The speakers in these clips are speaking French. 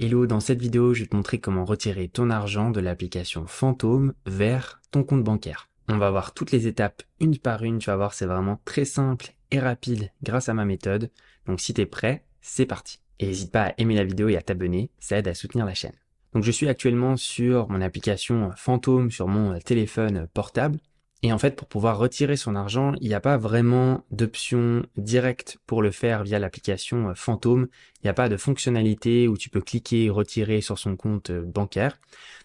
Hello, dans cette vidéo, je vais te montrer comment retirer ton argent de l'application Fantôme vers ton compte bancaire. On va voir toutes les étapes une par une, tu vas voir, c'est vraiment très simple et rapide grâce à ma méthode. Donc si tu es prêt, c'est parti. Et n'hésite pas à aimer la vidéo et à t'abonner, ça aide à soutenir la chaîne. Donc je suis actuellement sur mon application Fantôme sur mon téléphone portable. Et en fait, pour pouvoir retirer son argent, il n'y a pas vraiment d'option directe pour le faire via l'application Fantôme. Il n'y a pas de fonctionnalité où tu peux cliquer et retirer sur son compte bancaire.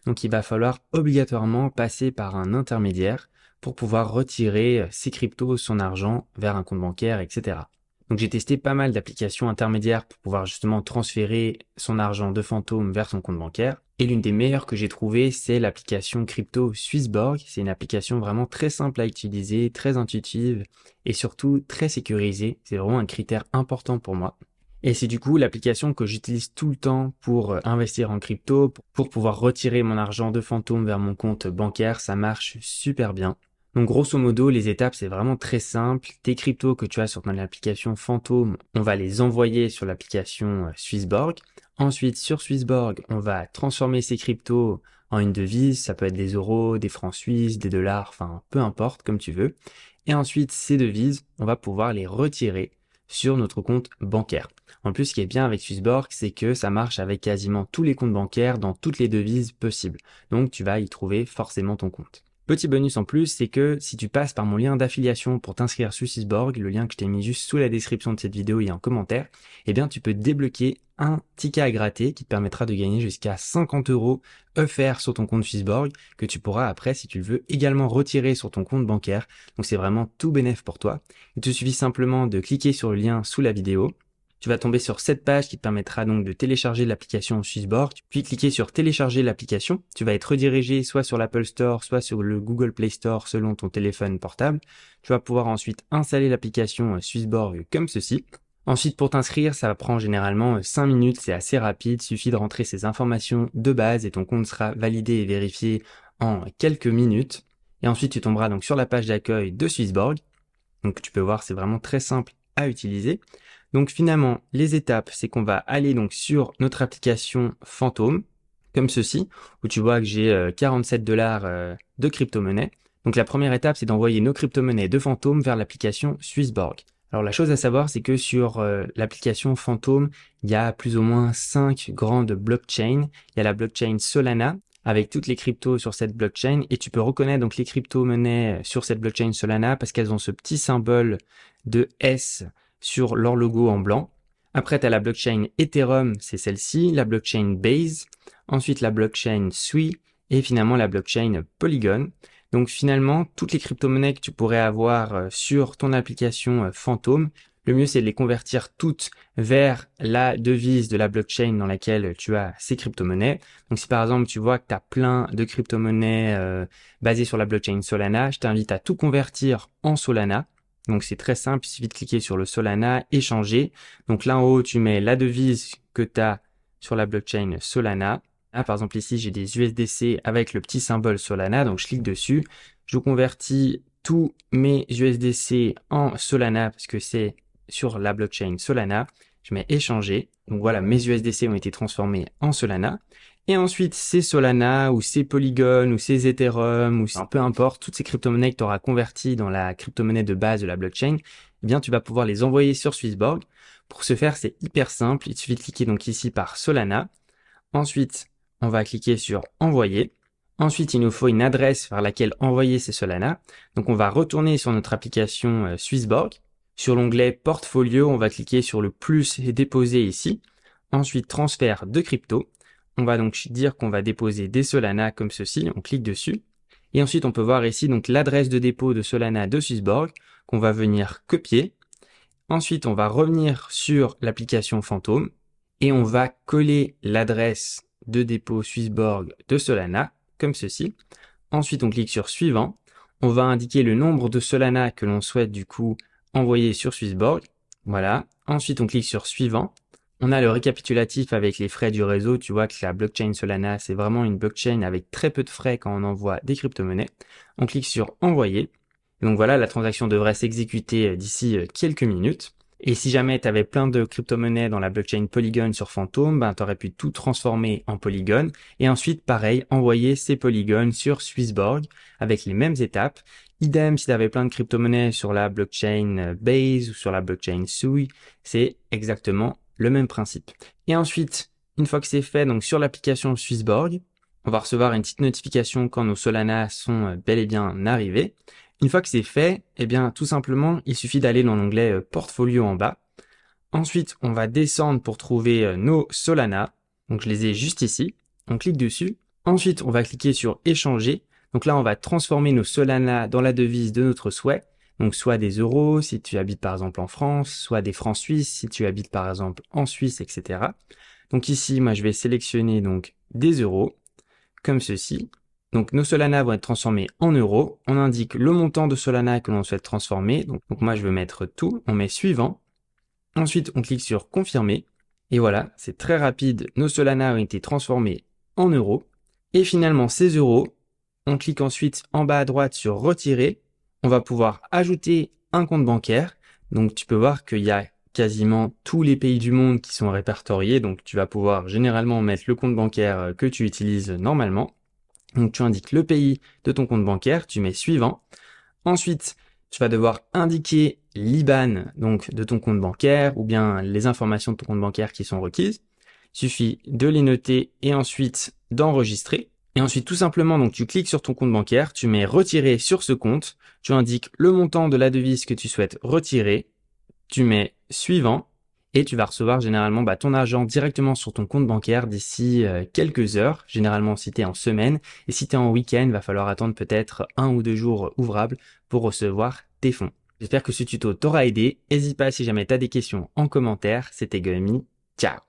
Donc il va falloir obligatoirement passer par un intermédiaire pour pouvoir retirer ses cryptos, son argent vers un compte bancaire, etc. Donc j'ai testé pas mal d'applications intermédiaires pour pouvoir justement transférer son argent de Fantôme vers son compte bancaire. Et l'une des meilleures que j'ai trouvées, c'est l'application crypto Swissborg. C'est une application vraiment très simple à utiliser, très intuitive et surtout très sécurisée. C'est vraiment un critère important pour moi. Et c'est du coup l'application que j'utilise tout le temps pour investir en crypto, pour pouvoir retirer mon argent de Fantôme vers mon compte bancaire. Ça marche super bien. Donc grosso modo, les étapes, c'est vraiment très simple. Tes cryptos que tu as sur ton application Fantôme, on va les envoyer sur l'application Swissborg. Ensuite, sur Swissborg, on va transformer ces cryptos en une devise. Ça peut être des euros, des francs suisses, des dollars, enfin peu importe, comme tu veux. Et ensuite, ces devises, on va pouvoir les retirer sur notre compte bancaire. En plus, ce qui est bien avec Swissborg, c'est que ça marche avec quasiment tous les comptes bancaires dans toutes les devises possibles. Donc, tu vas y trouver forcément ton compte. Petit bonus en plus, c'est que si tu passes par mon lien d'affiliation pour t'inscrire sur Swissborg, le lien que je t'ai mis juste sous la description de cette vidéo et en commentaire, eh bien tu peux débloquer un ticket à gratter qui te permettra de gagner jusqu'à 50 € offerts sur ton compte Swissborg que tu pourras après, si tu le veux, également retirer sur ton compte bancaire. Donc c'est vraiment tout bénef pour toi. Il te suffit simplement de cliquer sur le lien sous la vidéo. Tu vas tomber sur cette page qui te permettra donc de télécharger l'application Swissborg, puis cliquer sur télécharger l'application. Tu vas être redirigé soit sur l'Apple Store, soit sur le Google Play Store selon ton téléphone portable. Tu vas pouvoir ensuite installer l'application Swissborg comme ceci. Ensuite, pour t'inscrire, ça va prendre généralement 5 minutes, c'est assez rapide, il suffit de rentrer ces informations de base et ton compte sera validé et vérifié en quelques minutes. Et ensuite, tu tomberas donc sur la page d'accueil de Swissborg. Donc tu peux voir, c'est vraiment très simple à utiliser. Donc finalement, les étapes, c'est qu'on va aller donc sur notre application Fantôme, comme ceci, où tu vois que j'ai 47 $ de crypto-monnaie. Donc la première étape, c'est d'envoyer nos crypto-monnaies de Fantôme vers l'application Swissborg. Alors la chose à savoir, c'est que sur l'application Fantôme, il y a plus ou moins 5 grandes blockchains. Il y a la blockchain Solana, avec toutes les cryptos sur cette blockchain, et tu peux reconnaître donc les crypto-monnaies sur cette blockchain Solana parce qu'elles ont ce petit symbole de S sur leur logo en blanc. Après, tu as la blockchain Ethereum, c'est celle-ci, la blockchain Base, ensuite la blockchain Sui, et finalement la blockchain Polygon. Donc finalement, toutes les crypto-monnaies que tu pourrais avoir sur ton application Fantôme, le mieux c'est de les convertir toutes vers la devise de la blockchain dans laquelle tu as ces crypto-monnaies. Donc si par exemple tu vois que tu as plein de crypto-monnaies basées sur la blockchain Solana, je t'invite à tout convertir en Solana. Donc c'est très simple, il suffit de cliquer sur le Solana et changer. Donc là en haut, tu mets la devise que tu as sur la blockchain Solana. Là, par exemple ici, j'ai des USDC avec le petit symbole Solana, donc je clique dessus. Je convertis tous mes USDC en Solana parce que c'est sur la blockchain Solana. Je mets échanger. Donc voilà, mes USDC ont été transformés en Solana. Et ensuite, ces Solana ou ces Polygon ou ces Ethereum ou peu importe, toutes ces crypto-monnaies que tu auras converties dans la crypto-monnaie de base de la blockchain, eh bien, tu vas pouvoir les envoyer sur Swissborg. Pour ce faire, c'est hyper simple. Il suffit de cliquer donc ici par Solana. Ensuite, on va cliquer sur envoyer. Ensuite, il nous faut une adresse vers laquelle envoyer ces Solana. Donc, on va retourner sur notre application Swissborg. Sur l'onglet portfolio, on va cliquer sur le plus et déposer ici. Ensuite, transfert de crypto. On va donc dire qu'on va déposer des Solana comme ceci, on clique dessus. Et ensuite, on peut voir ici donc l'adresse de dépôt de Solana de Swissborg qu'on va venir copier. Ensuite, on va revenir sur l'application Fantôme et on va coller l'adresse de dépôt Swissborg de Solana comme ceci. Ensuite, on clique sur suivant. On va indiquer le nombre de Solana que l'on souhaite du coup envoyer sur Swissborg. Voilà. Ensuite, on clique sur suivant. On a le récapitulatif avec les frais du réseau. Tu vois que la blockchain Solana, c'est vraiment une blockchain avec très peu de frais quand on envoie des crypto-monnaies. On clique sur envoyer. Donc voilà, la transaction devrait s'exécuter d'ici quelques minutes. Et si jamais tu avais plein de crypto-monnaies dans la blockchain Polygon sur Phantom, ben, tu aurais pu tout transformer en Polygon et ensuite, pareil, envoyer ces polygones sur Swissborg avec les mêmes étapes. Idem si tu avais plein de crypto-monnaies sur la blockchain Base ou sur la blockchain Sui, c'est exactement le même principe. Et ensuite, une fois que c'est fait, donc sur l'application Swissborg, on va recevoir une petite notification quand nos Solana sont bel et bien arrivés. Une fois que c'est fait, eh bien, tout simplement, il suffit d'aller dans l'onglet Portfolio en bas. Ensuite, on va descendre pour trouver nos Solana. Donc, je les ai juste ici. On clique dessus. Ensuite, on va cliquer sur Échanger. Donc là, on va transformer nos Solana dans la devise de notre souhait. Donc, soit des euros si tu habites par exemple en France, soit des francs suisses si tu habites par exemple en Suisse, etc. Donc ici, moi, je vais sélectionner donc des euros, comme ceci. Donc nos Solana vont être transformés en euros. On indique le montant de Solana que l'on souhaite transformer. Donc moi je veux mettre tout. On met suivant. Ensuite on clique sur confirmer. Et voilà, c'est très rapide. Nos Solana ont été transformés en euros. Et finalement ces euros, on clique ensuite en bas à droite sur retirer. On va pouvoir ajouter un compte bancaire. Donc tu peux voir qu'il y a quasiment tous les pays du monde qui sont répertoriés. Donc tu vas pouvoir généralement mettre le compte bancaire que tu utilises normalement. Donc tu indiques le pays de ton compte bancaire, tu mets suivant. Ensuite, tu vas devoir indiquer l'IBAN donc de ton compte bancaire ou bien les informations de ton compte bancaire qui sont requises. Il suffit de les noter et ensuite d'enregistrer. Et ensuite, tout simplement, donc tu cliques sur ton compte bancaire, tu mets retirer sur ce compte, tu indiques le montant de la devise que tu souhaites retirer, tu mets suivant. Et tu vas recevoir généralement ton argent directement sur ton compte bancaire d'ici quelques heures, généralement si tu es en semaine. Et si tu es en week-end, il va falloir attendre peut-être 1 ou 2 jours ouvrables pour recevoir tes fonds. J'espère que ce tuto t'aura aidé. N'hésite pas si jamais tu as des questions en commentaire. C'était Gummy. Ciao.